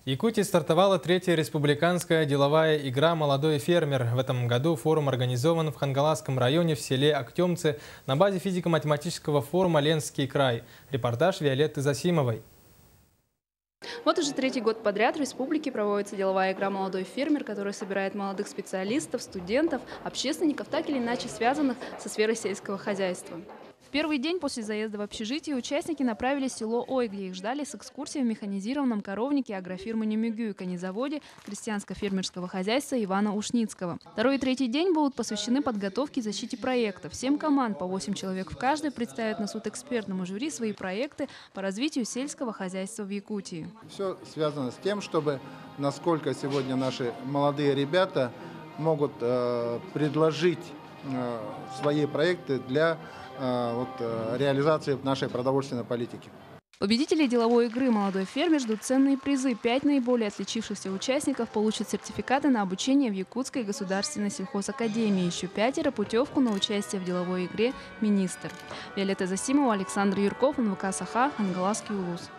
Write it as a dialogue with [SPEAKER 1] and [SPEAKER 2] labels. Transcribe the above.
[SPEAKER 1] В Якутии стартовала третья республиканская деловая игра «Молодой фермер». В этом году форум организован в Хангаласском районе в селе Актемцы на базе физико-математического форума «Ленский край». Репортаж Виолетты Засимовой.
[SPEAKER 2] Вот уже третий год подряд в республике проводится деловая игра «Молодой фермер», которая собирает молодых специалистов, студентов, общественников, так или иначе связанных со сферой сельского хозяйства. В первый день после заезда в общежитие участники направились в село Ой, где их ждали с экскурсией в механизированном коровнике агрофирмы «Немюгю» и конезаводе крестьянско-фермерского хозяйства Ивана Ушницкого. Второй и третий день будут посвящены подготовке и защите проектов. 7 команд, по 8 человек в каждой, представят на суд экспертному жюри свои проекты по развитию сельского хозяйства в Якутии.
[SPEAKER 3] Все связано с тем, чтобы насколько сегодня наши молодые ребята могут предложить свои проекты для реализации нашей продовольственной политики.
[SPEAKER 2] Победители деловой игры «Молодой фермер» ждут ценные призы. 5 наиболее отличившихся участников получат сертификаты на обучение в Якутской государственной сельхозакадемии. Еще 5 путевку на участие в деловой игре «Министр». Виолетта Засимова, Александр Юрков, НВК «Саха», Хангаласский улус.